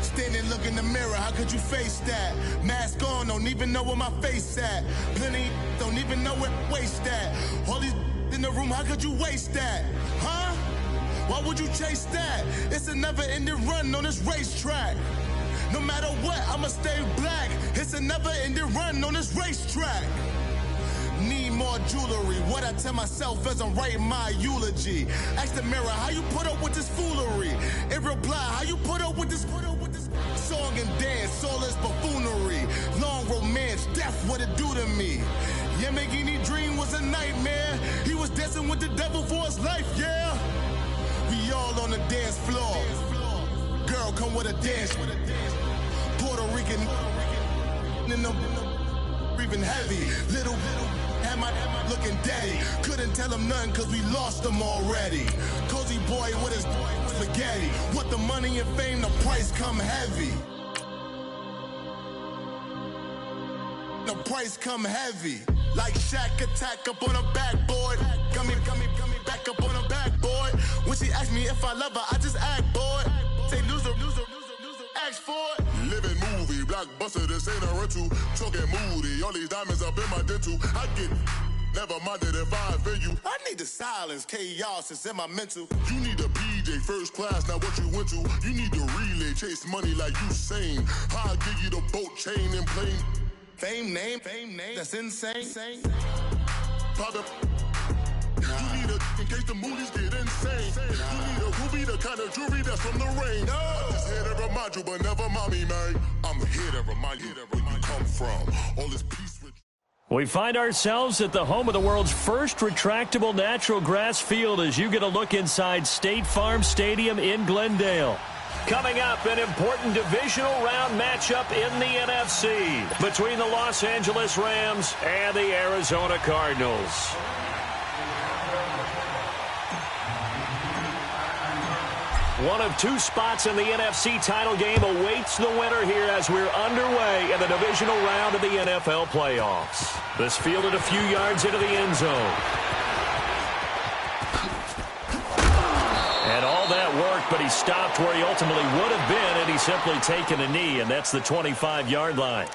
Standing, look in the mirror, how could you face that? Mask on, don't even know where my face at. Plenty don't even know where waist at. All these in the room, how could you waste that? Huh? Why would you chase that? It's a never-ending run on this racetrack. No matter what, I'ma stay black. It's a never-ending run on this racetrack. Need more jewelry. What I tell myself as I'm writing my eulogy. Ask the mirror, how you put up with this foolery? It reply, how you put up with this song and dance, all this buffoonery. Long romance, death, what it do to me? Yeah, Yamagini dream was a nightmare. He was dancing with the devil for his life, yeah. We all on the dance floor. Girl, come with a dance. Puerto Rican in the breathing heavy. Little had my looking daddy. Couldn't tell him nothing cause we lost him already. Cozy boy with his spaghetti. With the money and fame, the price come heavy. The price come heavy. Like Shaq attack up on a backboard. Got me back up on a backboard. When she asked me if I love her, I just act bored. Say loser, ask for it. Living movie, blockbuster, this ain't a rental. Talking moody, all these diamonds up in my dental. I get never minded if I offend you. I need the silence, chaos is in my mental. You need a PJ first class, not what you went to. You need to relay, chase money like you sane. How I give you the boat chain and plane. Fame name, that's insane. Pop up. You need a, in case the movies get insane. You need a ruby, the kind of jewelry that's from the rain. I'm just here to remind you, but never mommy, man. I'm here to remind you where you come from. All this peace with. We find ourselves at the home of the world's first retractable natural grass field as you get a look inside State Farm Stadium in Glendale. Coming up, an important divisional round matchup in the NFC between the Los Angeles Rams and the Arizona Cardinals. One of two spots in the NFC title game awaits the winner here as we're underway in the divisional round of the NFL playoffs. This fielded a few yards into the end zone. And all that worked, but he stopped where he ultimately would have been had he simply taken a knee, and that's the 25-yard line.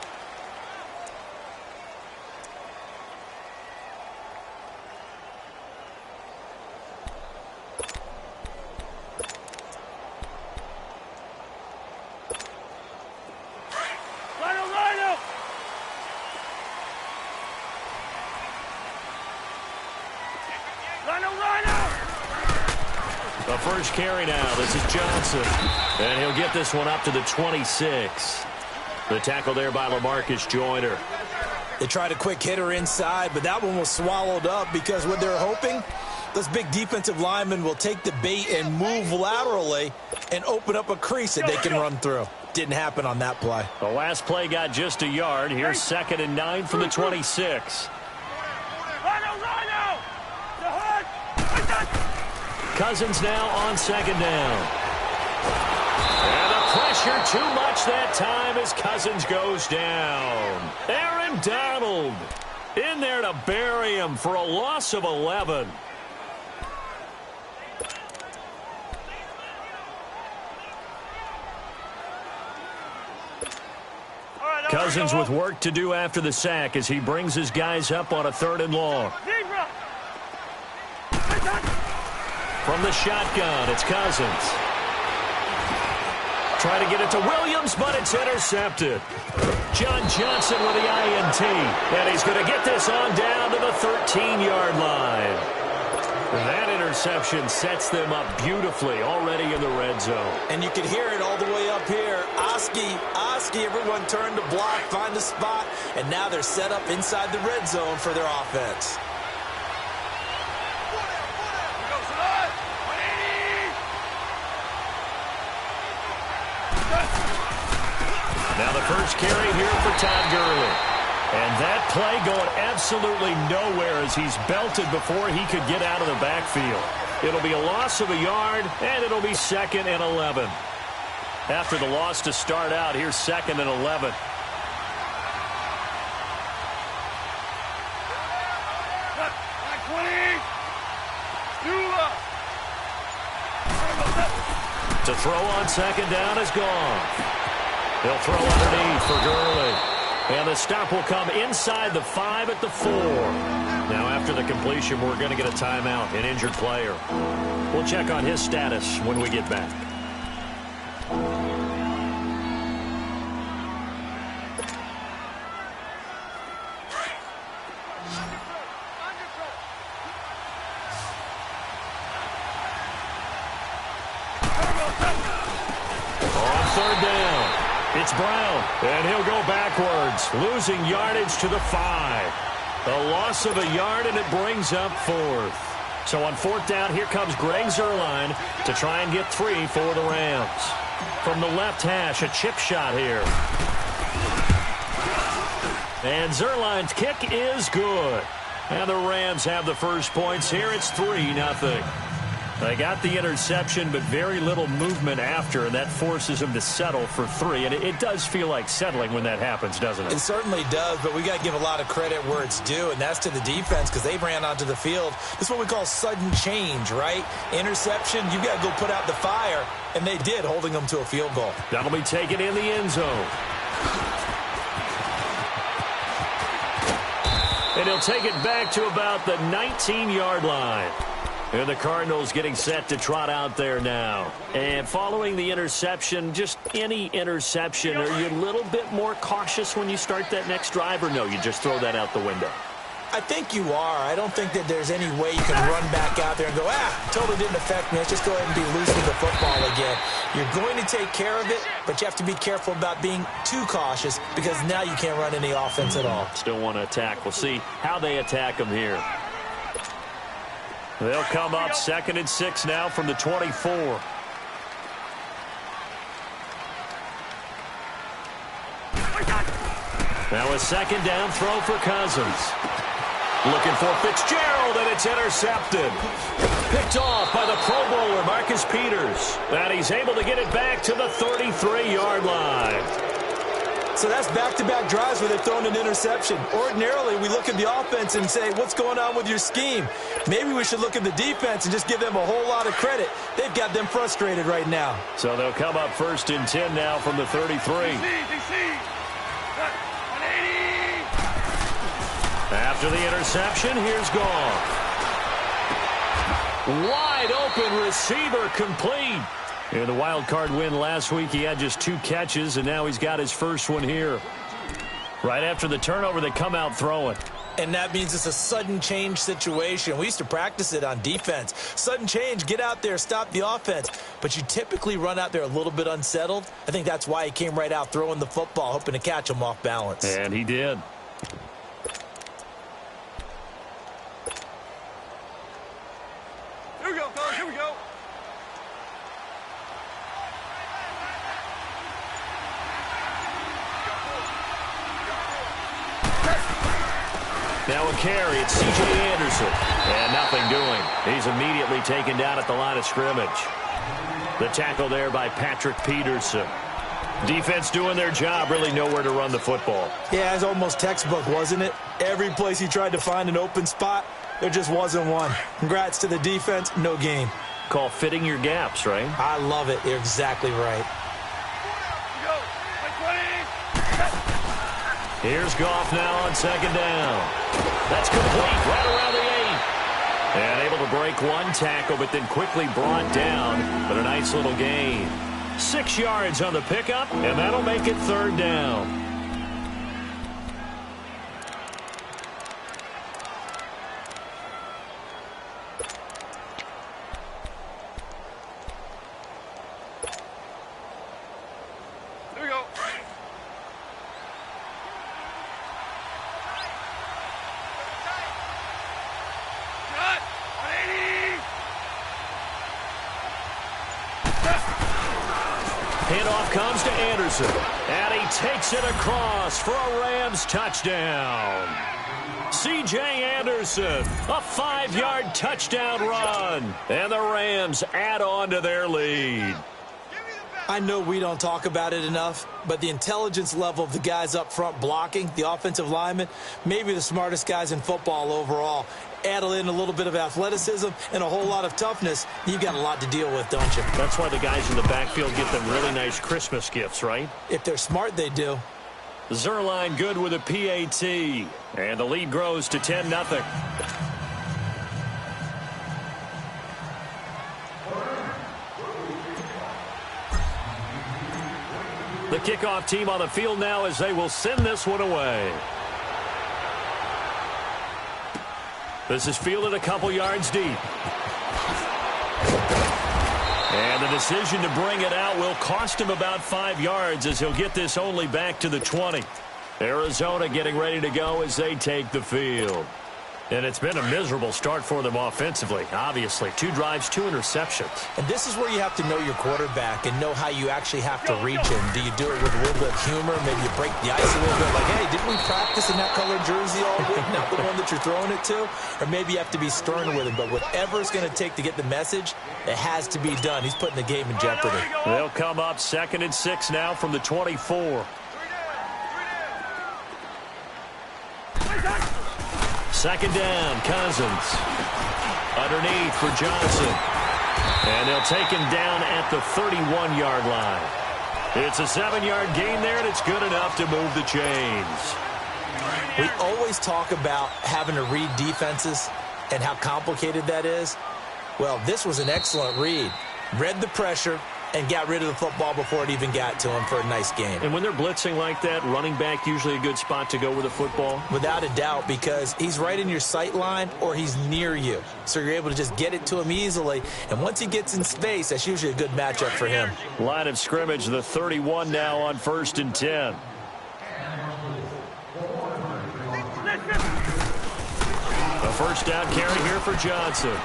The first carry now. This is Johnson. And he'll get this one up to the 26. The tackle there by LaMarcus Joyner. They tried a quick hitter inside, but that one was swallowed up because what they're hoping, those big defensive linemen will take the bait and move laterally and open up a crease that they can run through. Didn't happen on that play. The last play got just a yard. Here's 2nd and 9 from the 26. Cousins now on 2nd down. And the pressure too much that time as Cousins goes down. Aaron Donald in there to bury him for a loss of 11. Cousins with work to do after the sack as he brings his guys up on a 3rd and long. From the shotgun, it's Cousins. Try to get it to Williams, but it's intercepted. John Johnson with the INT. And he's going to get this on down to the 13-yard line. That interception sets them up beautifully already in the red zone. And you can hear it all the way up here. Oski, everyone turned to block, find a spot, and now they're set up inside the red zone for their offense. Now the first carry here for Todd Gurley. And that play going absolutely nowhere as he's belted before he could get out of the backfield. It'll be a loss of a yard, and it'll be 2nd and 11. After the loss to start out, here's 2nd and 11. To throw on second down is gone. He'll throw underneath for Gurley. And the stop will come inside the 5 at the 4. Now after the completion, we're going to get a timeout, an injured player. We'll check on his status when we get back. Third down. It's Brown, and he'll go backwards, losing yardage to the 5. A loss of a yard, and it brings up 4th. So on 4th down, here comes Greg Zuerlein to try and get 3 for the Rams. From the left hash, a chip shot here. And Zuerlein's kick is good. And the Rams have the first points here. It's 3-0. They got the interception, but very little movement after, and that forces them to settle for 3. And it does feel like settling when that happens, doesn't it? It certainly does, but we got to give a lot of credit where it's due, and that's to the defense because they ran onto the field. This is what we call sudden change, right? Interception, you got to go put out the fire, and they did, holding them to a field goal. That'll be taken in the end zone. And he'll take it back to about the 19-yard line. And the Cardinals getting set to trot out there now. And following the interception, just any interception, are you a little bit more cautious when you start that next drive, or no, you just throw that out the window? I think you are. I don't think that there's any way you can run back out there and go, totally didn't affect me. Let's just go ahead and be loose with the football again. You're going to take care of it, but you have to be careful about being too cautious because now you can't run any offense at all. Still want to attack. We'll see how they attack them here. They'll come up 2nd and 6 now from the 24. Now a second down throw for Cousins. Looking for Fitzgerald, and it's intercepted. Picked off by the Pro Bowler, Marcus Peters. And he's able to get it back to the 33-yard line. So that's back-to-back drives where they've thrown an interception. Ordinarily, we look at the offense and say, what's going on with your scheme? Maybe we should look at the defense and just give them a whole lot of credit. They've got them frustrated right now. So they'll come up 1st and 10 now from the 33. After the interception, here's Goff. Wide open receiver complete. In the wild card win last week, he had just 2 catches, and now he's got his first one here. Right after the turnover, they come out throwing. And that means it's a sudden change situation. We used to practice it on defense. Sudden change, get out there, stop the offense. But you typically run out there a little bit unsettled. I think that's why he came right out throwing the football, hoping to catch him off balance. And he did. Here we go, fellas, here we go. Now a carry, it's C.J. Anderson. And nothing doing. He's immediately taken down at the line of scrimmage. The tackle there by Patrick Peterson. Defense doing their job, really nowhere to run the football. Yeah, it's almost textbook, wasn't it? Every place he tried to find an open spot, there just wasn't one. Congrats to the defense, no gain. Call fitting your gaps, right? I love it. You're exactly right. Here's Goff now on 2nd down. That's complete right around the 8. And able to break one tackle, but then quickly brought down. But a nice little gain. 6 yards on the pickup, and that'll make it 3rd down. Here we go. Handoff comes to Anderson, and he takes it across for a Rams touchdown. C.J. Anderson, a 5-yard touchdown run, and the Rams add on to their lead. I know we don't talk about it enough, but the intelligence level of the guys up front blocking, the offensive linemen, maybe the smartest guys in football overall. add in a little bit of athleticism and a whole lot of toughness, you've got a lot to deal with, don't you? That's why the guys in the backfield get them really nice Christmas gifts, right? If they're smart, they do. Zuerlein good with a PAT. And the lead grows to 10-0. The kickoff team on the field now as they will send this one away. This is fielded a couple yards deep. And the decision to bring it out will cost him about 5 yards as he'll get this only back to the 20. Arizona getting ready to go as they take the field. And it's been a miserable start for them offensively, obviously. 2 drives, 2 interceptions. And this is where you have to know your quarterback and know how you actually have to reach him. Do you do it with a little bit of humor? Maybe you break the ice a little bit like, hey, didn't we practice in that colored jersey all week? Not the one that you're throwing it to? Or maybe you have to be stern with him. But whatever it's going to take to get the message, it has to be done. He's putting the game in jeopardy. They'll come up 2nd and 6 now from the 24. Second down, Cousins. Underneath for Johnson. And they'll take him down at the 31-yard line. It's a 7-yard gain there, and it's good enough to move the chains. We always talk about having to read defenses and how complicated that is. Well, this was an excellent read. Read the pressure and got rid of the football before it even got to him for a nice game. And when they're blitzing like that, running back usually a good spot to go with the football? Without a doubt, because he's right in your sight line or he's near you. So you're able to just get it to him easily. And once he gets in space, that's usually a good matchup for him. Line of scrimmage, the 31 now on 1st and 10. A first down carry here for Johnson.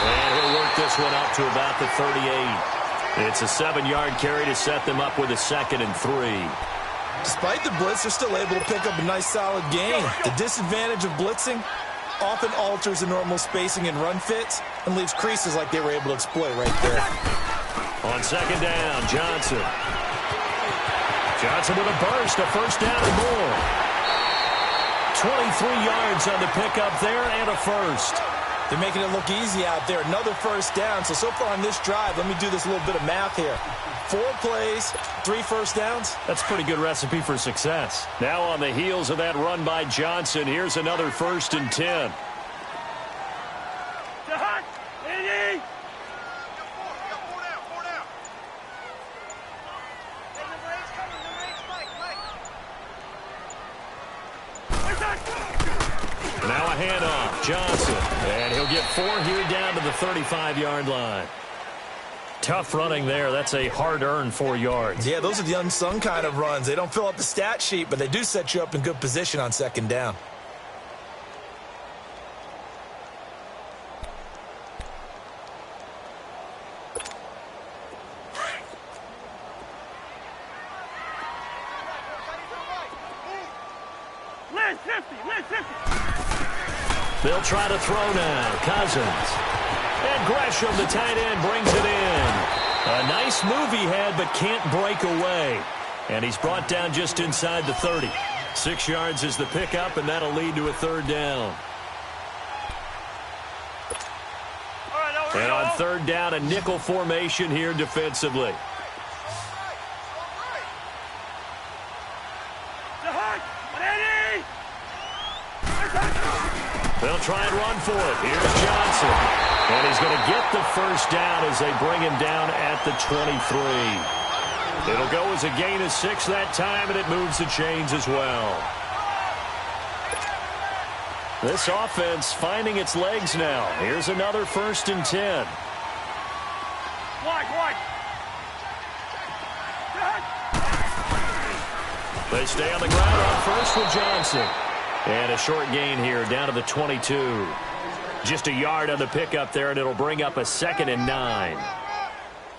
And he'll work this one up to about the 38. It's a 7-yard carry to set them up with a 2nd and 3. Despite the blitz, they're still able to pick up a nice solid gain. The disadvantage of blitzing often alters the normal spacing and run fits and leaves creases like they were able to exploit right there. On 2nd down, Johnson. Johnson with a burst, a first down and more. 23 yards on the pickup there and a first. They're making it look easy out there. Another first down. So far on this drive, let me do this little bit of math here. 4 plays, 3 first downs. That's a pretty good recipe for success. Now on the heels of that run by Johnson, here's another 1st and 10. Now a handoff, Johnson, and he'll get 4 here down to the 35-yard line. Tough running there. That's a hard-earned 4 yards. Yeah, those are the unsung kind of runs. They don't fill up the stat sheet, but they do set you up in good position on 2nd down. They'll try to throw now. Cousins. And Gresham, the tight end, brings it in. A nice move he had, but can't break away. And he's brought down just inside the 30. 6 yards is the pickup, and that'll lead to a 3rd down. And on 3rd down, a nickel formation here defensively. They'll try and run for it. Here's Johnson. And he's going to get the first down as they bring him down at the 23. It'll go as a gain of 6 that time, and it moves the chains as well. This offense finding its legs now. Here's another 1st and 10. They stay on the ground on first with Johnson. And a short gain here down to the 22. Just a yard on the pickup there, and it'll bring up a 2nd and 9.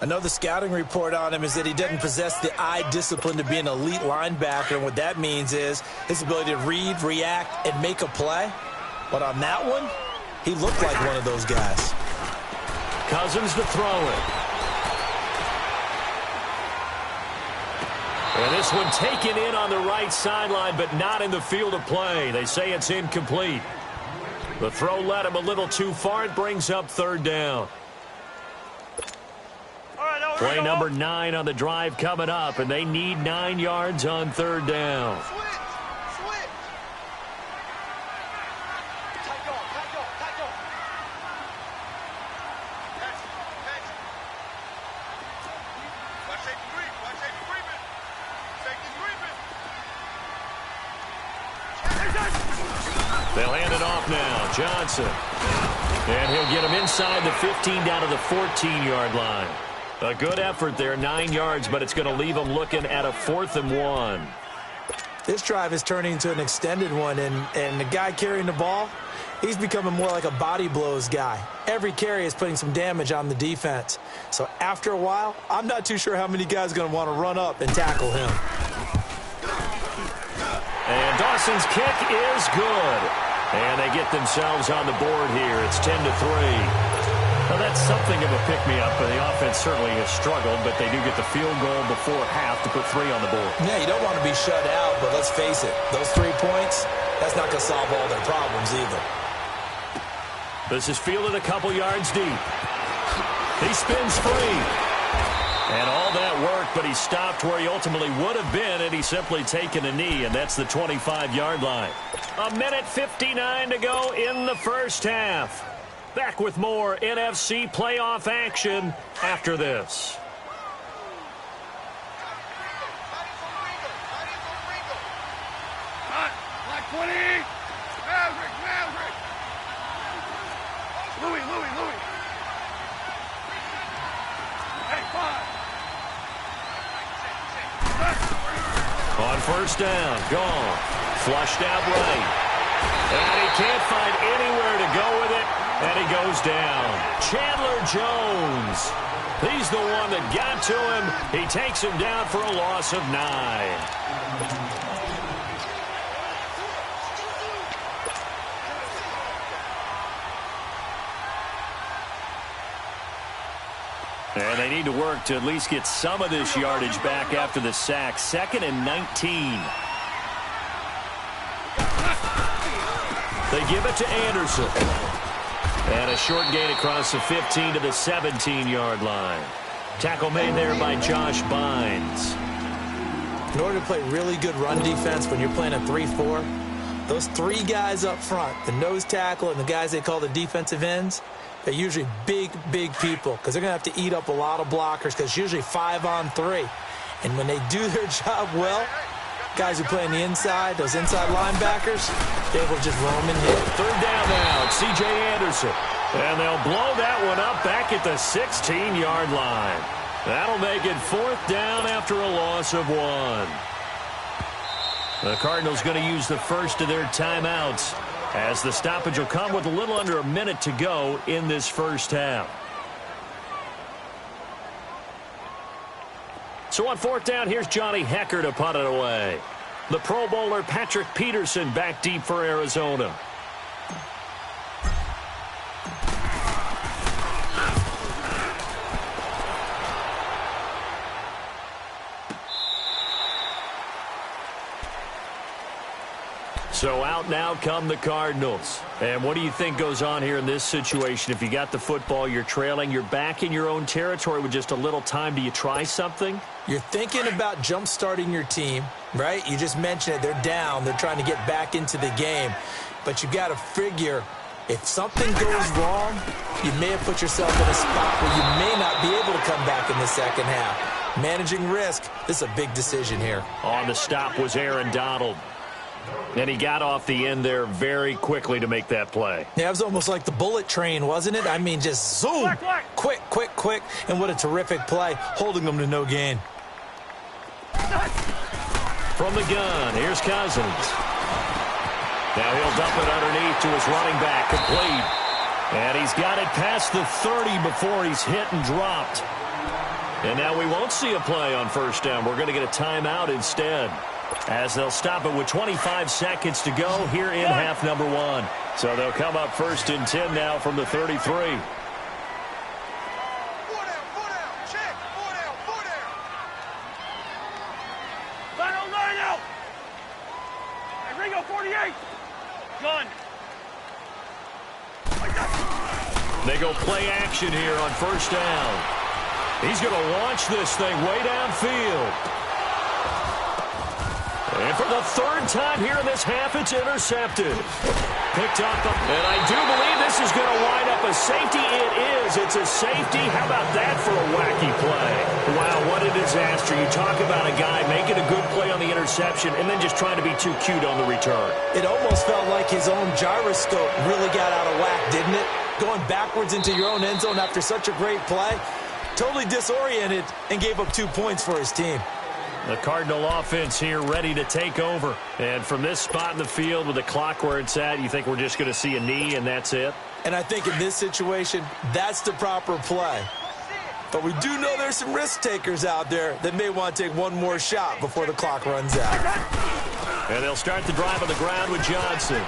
I know the scouting report on him is that he doesn't possess the eye discipline to be an elite linebacker, and what that means is his ability to read, react, and make a play. But on that one, he looked like one of those guys. Cousins to throw it. And this one taken in on the right sideline, but not in the field of play. They say it's incomplete. The throw led him a little too far. It brings up third down. Play number 9 on the drive coming up, and they need 9 yards on third down. They'll hand it off now. Johnson. And he'll get him inside the 15 down to the 14-yard line. A good effort there, 9 yards, but it's going to leave him looking at a 4th and 1. This drive is turning into an extended one, and the guy carrying the ball, he's becoming more like a body blows guy. Every carry is putting some damage on the defense. So after a while, I'm not too sure how many guys are going to want to run up and tackle him. And Dawson's kick is good. And they get themselves on the board here. It's 10-3. Well, that's something of a pick-me-up, but the offense certainly has struggled, but they do get the field goal before half to put 3 on the board. Yeah, you don't want to be shut out, but let's face it, those 3 points, that's not going to solve all their problems either. This is fielded a couple yards deep. He spins free. And all that work, but he stopped where he ultimately would have been had he simply taken a knee, and that's the 25-yard line. 1:59 to go in the first half. Back with more NFC playoff action after this. Black 20. Maverick. Louis. Hey, 5. On first down, gone. Flushed out right. And he can't find anywhere to go with it. And he goes down. Chandler Jones. He's the one that got to him. He takes him down for a loss of 9. And they need to work to at least get some of this yardage back after the sack. 2nd and 19. They give it to Anderson. And a short gain across the 15 to the 17-yard line. Tackle made there by Josh Bynes. In order to play really good run defense when you're playing a 3-4, those 3 guys up front, the nose tackle and the guys they call the defensive ends, they're usually big people because they're going to have to eat up a lot of blockers because it's usually 5 on 3. And when they do their job well, guys who play on the inside, those inside linebackers, they will just roam and hit. Third down now, it's C.J. Anderson. And they'll blow that one up back at the 16-yard line. That'll make it 4th down after a loss of 1. The Cardinals going to use the first of their timeouts as the stoppage will come with a little under a minute to go in this first half. So on 4th down, here's Johnny Hekker to punt it away. The Pro Bowler Patrick Peterson back deep for Arizona. So out now come the Cardinals. And what do you think goes on here in this situation? If you got the football, you're trailing, you're back in your own territory with just a little time. Do you try something? You're thinking about jump-starting your team, right? You just mentioned it. They're down. They're trying to get back into the game. But you got to figure if something goes wrong, you may have put yourself in a spot where you may not be able to come back in the second half. Managing risk, this is a big decision here. On the stop was Aaron Donald. And he got off the end there very quickly to make that play. Yeah, it was almost like the bullet train, wasn't it? I mean, just zoom. Quick. And what a terrific play, holding them to no gain. From the gun, here's Cousins. Now he'll dump it underneath to his running back, complete. And he's got it past the 30 before he's hit and dropped. And now we won't see a play on first down. We're going to get a timeout instead, as they'll stop it with 25 seconds to go here in half number 1. So they'll come up 1st and 10 now from the 33. Ringo 48. Gun. They go play action here on first down. He's going to launch this thing way downfield. And for the third time here in this half, it's intercepted. Picked up, and I do believe this is going to wind up a safety. It is. It's a safety. How about that for a wacky play? Wow, what a disaster. You talk about a guy making a good play on the interception and then just trying to be too cute on the return. It almost felt like his own gyroscope really got out of whack, didn't it? Going backwards into your own end zone after such a great play. Totally disoriented and gave up 2 points for his team. The Cardinal offense here ready to take over. And from this spot in the field with the clock where it's at, you think we're just going to see a knee and that's it? And I think in this situation, that's the proper play. But we do know there's some risk takers out there that may want to take one more shot before the clock runs out. And they'll start the drive on the ground with Johnson.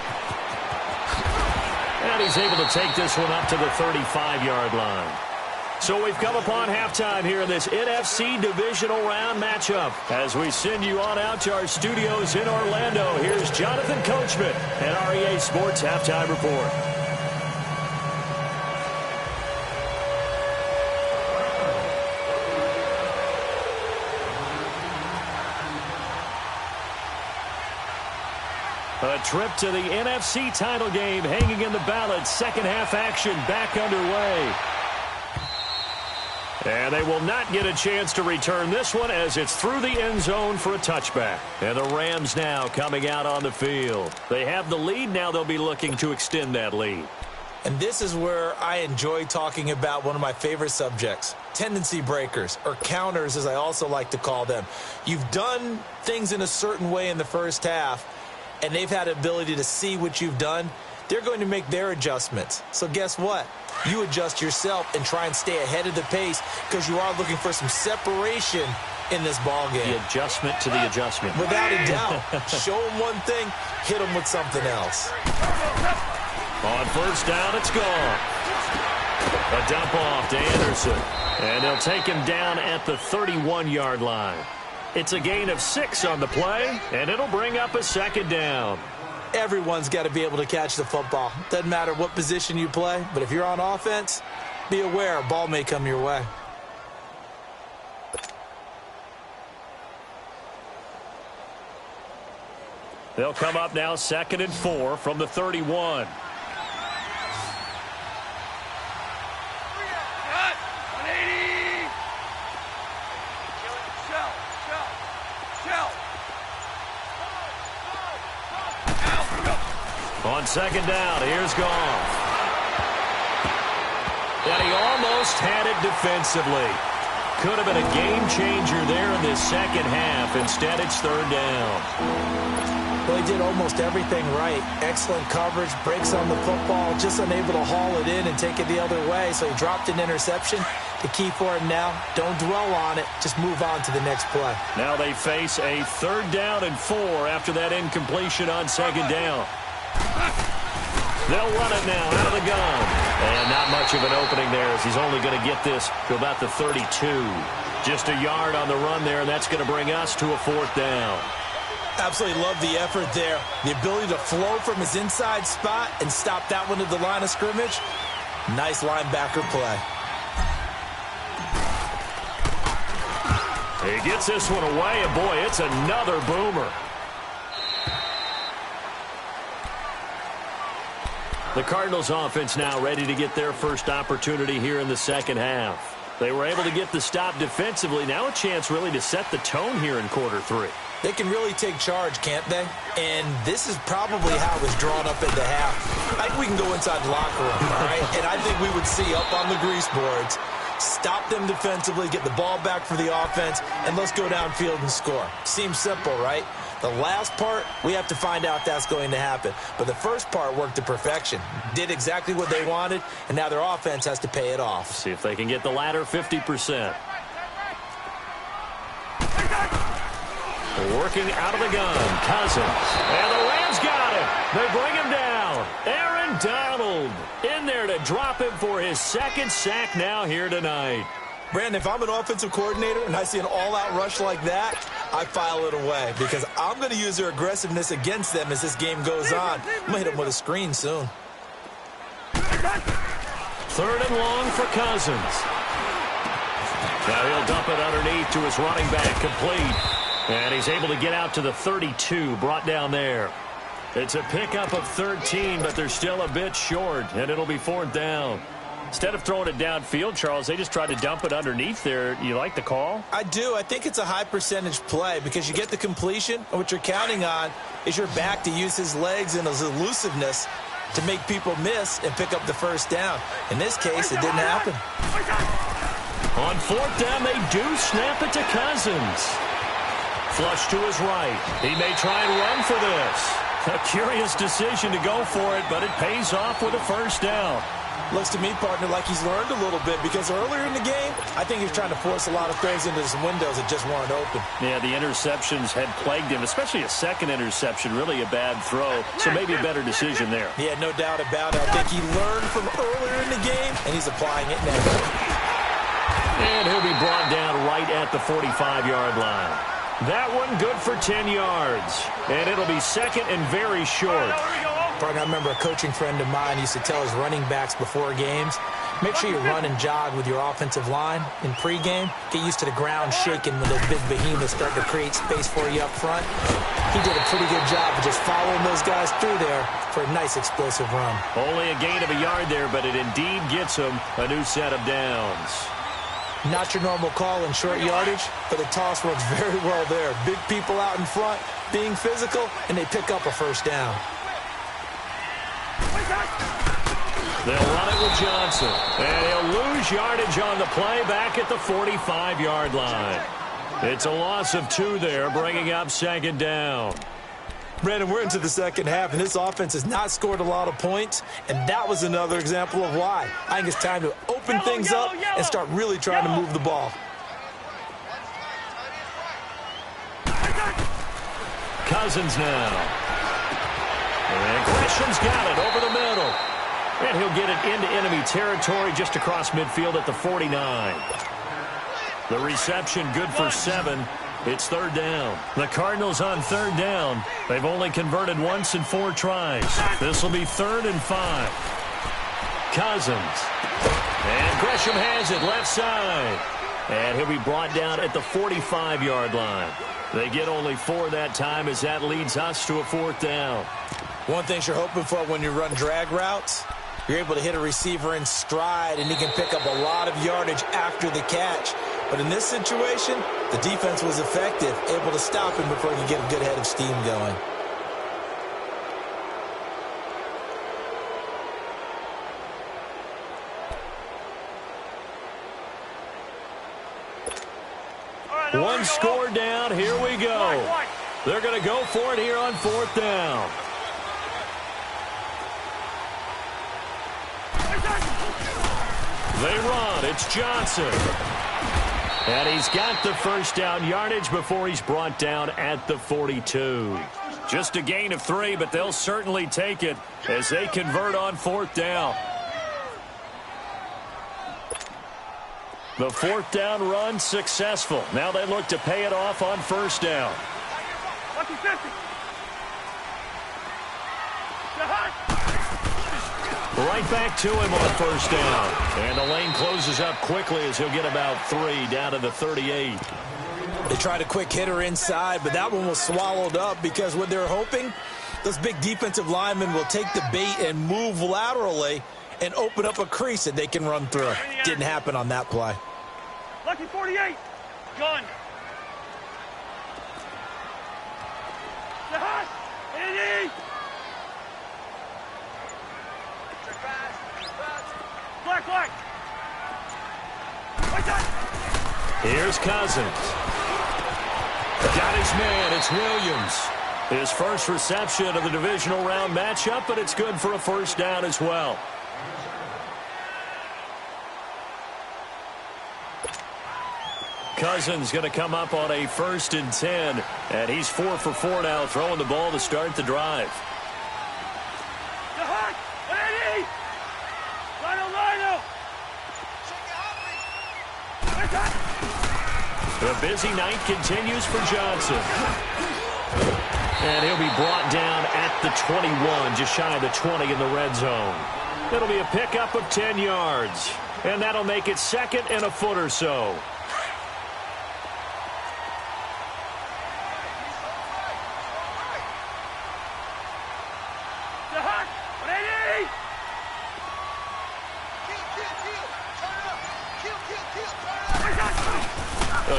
And he's able to take this one up to the 35-yard line. So we've come upon halftime here in this NFC divisional round matchup. As we send you on out to our studios in Orlando, here's Jonathan Coachman at REA Sports Halftime Report. A trip to the NFC title game hanging in the balance. Second half action back underway. And they will not get a chance to return this one as it's through the end zone for a touchback. And the Rams now coming out on the field. They have the lead. Now they'll be looking to extend that lead. And this is where I enjoy talking about one of my favorite subjects, tendency breakers, or counters as I also like to call them. You've done things in a certain way in the first half, and they've had the ability to see what you've done. They're going to make their adjustments. So guess what? You adjust yourself and try and stay ahead of the pace because you are looking for some separation in this ball game. The adjustment to the adjustment. Without a doubt. Show them one thing, hit them with something else. On first down, it's gone. A dump off to Anderson. And they'll take him down at the 31-yard line. It's a gain of 6 on the play, and it'll bring up a second down. Everyone's got to be able to catch the football. Doesn't matter what position you play, but if you're on offense, be aware a ball may come your way. They'll come up now 2nd and 4 from the 31. On second down, here's Goff. And he almost had it defensively. Could have been a game changer there in this second half. Instead, it's third down. Well, he did almost everything right. Excellent coverage, breaks on the football, just unable to haul it in and take it the other way. So he dropped an interception. The key for him now, don't dwell on it. Just move on to the next play. Now they face a 3rd down and 4 after that incompletion on second down. They'll run it now out of the gun. And not much of an opening there as he's only going to get this to about the 32. Just a yard on the run there, and that's going to bring us to a 4th down. Absolutely love the effort there. The ability to flow from his inside spot and stop that one at the line of scrimmage. Nice linebacker play. He gets this one away, and boy, it's another boomer. The Cardinals offense now ready to get their first opportunity here in the second half. They were able to get the stop defensively. Now a chance really to set the tone here in quarter 3. They can really take charge, can't they? And this is probably how it was drawn up at the half. I think we can go inside the locker room, all right? And I think we would see up on the grease boards, stop them defensively, get the ball back for the offense, and let's go downfield and score. Seems simple, right? The last part, we have to find out if that's going to happen. But the first part worked to perfection. Did exactly what they wanted, and now their offense has to pay it off. See if they can get the latter 50%. Working out of the gun, Cousins. And the Rams got him. They bring him down. Aaron Donald in there to drop him for his 2nd sack now here tonight. Brandon, if I'm an offensive coordinator and I see an all-out rush like that, I file it away because I'm going to use their aggressiveness against them as this game goes on. I'm going to hit them with a screen soon. Third and long for Cousins. Now he'll dump it underneath to his running back, complete. And he's able to get out to the 32, brought down there. It's a pickup of 13, but they're still a bit short, and it'll be fourth down. Instead of throwing it downfield, Charles, they just tried to dump it underneath there. You like the call? I do. I think it's a high percentage play because you get the completion, and what you're counting on is your back to use his legs and his elusiveness to make people miss and pick up the first down. In this case, it didn't happen. On fourth down, they do snap it to Cousins. Flush to his right. He may try and run for this. A curious decision to go for it, but it pays off with a first down. Looks to me, partner, like he's learned a little bit because earlier in the game, I think he's trying to force a lot of throws into some windows that just weren't open. Yeah, the interceptions had plagued him, especially a second interception, really a bad throw. So maybe a better decision there. Yeah, no doubt about it. I think he learned from earlier in the game, and he's applying it now. And he'll be brought down right at the 45-yard line. That one good for 10 yards. And it'll be second and very short. Partner, I remember a coaching friend of mine used to tell his running backs before games, make sure you run and jog with your offensive line in pregame. Get used to the ground shaking when those big behemoths start to create space for you up front. He did a pretty good job of just following those guys through there for a nice explosive run. Only a gain of a yard there, but it indeed gets him a new set of downs. Not your normal call in short yardage, but the toss works very well there. Big people out in front, being physical, and they pick up a first down. They'll run it with Johnson. And he'll lose yardage on the play back at the 45-yard line. It's a loss of 2 there, bringing up second down. Brandon, we're into the second half, and this offense has not scored a lot of points, and that was another example of why. I think it's time to open things up and start really trying to move the ball. Cousins now. And Gresham's got it over the middle. And he'll get it into enemy territory just across midfield at the 49. The reception good for 7. It's third down. The Cardinals on third down. They've only converted once in 4 tries. This will be 3rd and 5. Cousins. And Gresham has it left side. And he'll be brought down at the 45-yard line. They get only 4 that time as that leads us to a 4th down. One thing you're hoping for when you run drag routes, you're able to hit a receiver in stride, and he can pick up a lot of yardage after the catch. But in this situation, the defense was effective, able to stop him before he could get a good head of steam going. One score down. Here we go. They're going to go for it here on 4th down. They run. It's Johnson. And he's got the first down yardage before he's brought down at the 42. Just a gain of 3, but they'll certainly take it as they convert on 4th down. The 4th down run successful. Now they look to pay it off on 1st down. Right back to him on 1st down. And the lane closes up quickly as he'll get about 3 down to the 38. They tried a quick hitter inside, but that one was swallowed up because what they're hoping, those big defensive linemen will take the bait and move laterally and open up a crease that they can run through. Didn't happen on that play. Lucky 48. Gun. Black. Here's Cousins. Got his man. It's Williams. His first reception of the divisional round matchup, but it's good for a 1st down as well. Cousins going to come up on a 1st and 10, and he's 4 for 4 now, throwing the ball to start the drive. The busy night continues for Johnson. And he'll be brought down at the 21, just shy of the 20 in the red zone. It'll be a pickup of 10 yards. And that'll make it 2nd and a foot or so.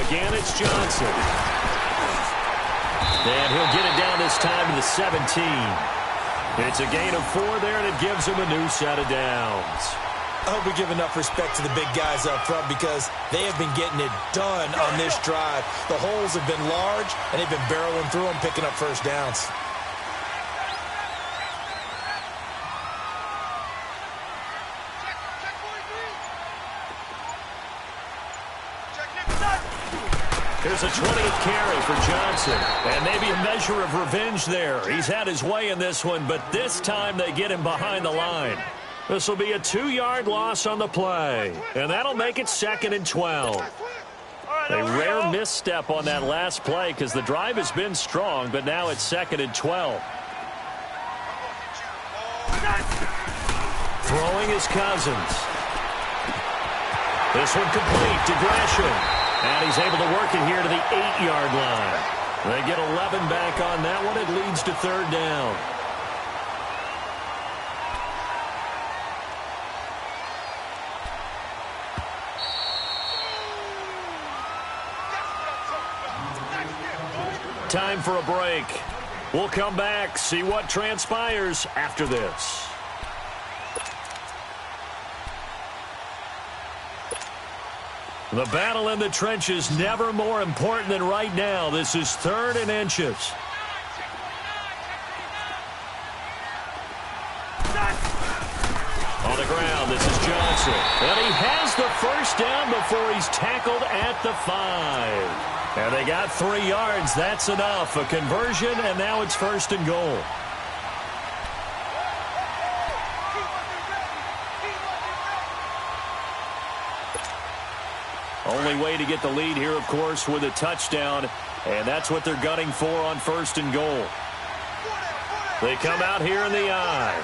Again, it's Johnson. And he'll get it down this time to the 17. It's a gain of 4 there, and it gives him a new set of downs. I hope we give enough respect to the big guys up front because they have been getting it done on this drive. The holes have been large, and they've been barreling through them, picking up first downs. Here's a 20th carry for Johnson. And maybe a measure of revenge there. He's had his way in this one, but this time they get him behind the line. This will be a 2-yard loss on the play. And that'll make it 2nd and 12. A rare misstep on that last play because the drive has been strong, but now it's 2nd and 12. Throwing is Cousins. This one complete to Gresham. And he's able to work it here to the 8-yard line. They get 11 back on that one. It leads to 3rd down. Time for a break. We'll come back, see what transpires after this. The battle in the trenches never more important than right now. This is 3rd and inches. On the ground, this is Johnson. And he has the first down before he's tackled at the 5. And they got 3 yards. That's enough. A conversion, and now it's 1st and goal. Only way to get the lead here, of course, with a touchdown, and that's what they're gunning for on 1st and goal. They come out here in the eye.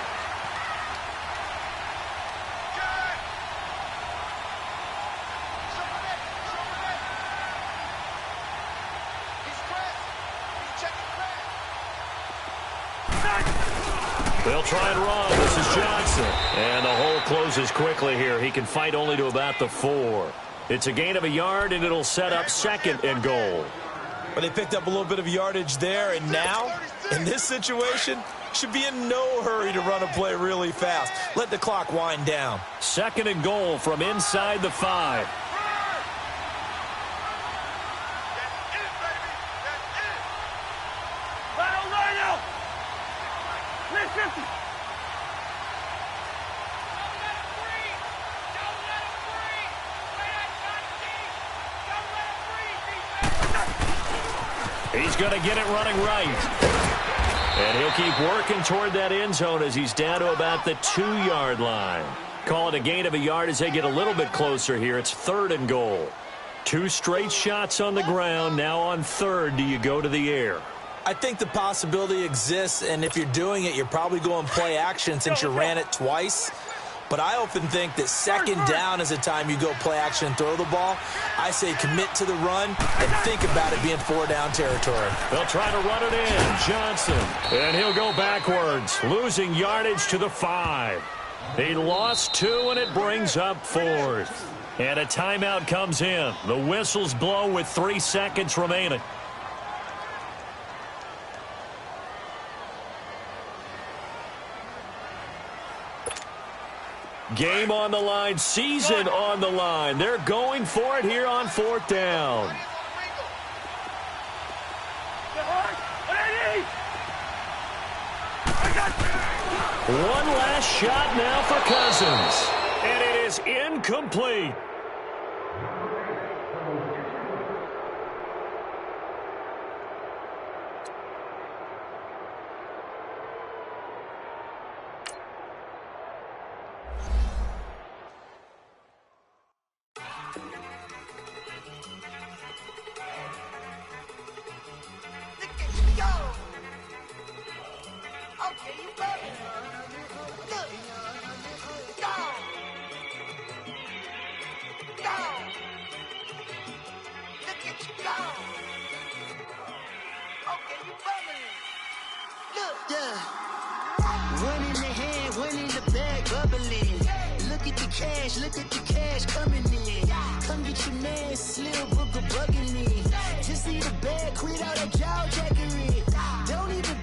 They'll try and run. This is Johnson. And the hole closes quickly here. He can fight only to about the 4. It's a gain of a yard, and it'll set up 2nd and goal. But they picked up a little bit of yardage there, and now, in this situation, should be in no hurry to run a play really fast. Let the clock wind down. 2nd and goal from inside the 5. He's going to get it running right. And he'll keep working toward that end zone as he's down to about the 2-yard line. Call it a gain of a yard as they get a little bit closer here. It's 3rd and goal. 2 straight shots on the ground. Now on 3rd, do you go to the air? I think the possibility exists, and if you're doing it, you're probably going play action since you ran it twice. But I often think that 2nd down is the time you go play action and throw the ball. I say commit to the run and think about it being 4-down territory. They'll try to run it in. Johnson. And he'll go backwards, losing yardage to the 5. He lost 2, and it brings up 4th. And a timeout comes in. The whistles blow with 3 seconds remaining. Game on the line, season on the line. They're going for it here on 4th down. One last shot now for Cousins. And it is incomplete. Yeah. One in the hand, one in the bag, bubbling. Look at the cash coming in. Come get your man, Slim Booker bugging me. Just need a bag, quit all that jaw jackery. Don't even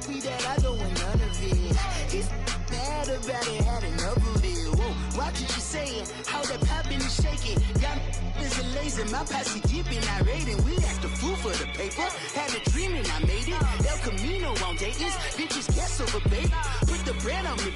be that, I don't want none of it. He's mad about it, had enough of it. Whoa, watch what you saying, how that poppin' and shaking. Got is a lazy, my posse dipping, I raiding. We act the fool for the paper. Had a dream and I made it. El Camino on Dayton's, bitches guess over, baby. Put the brand on me.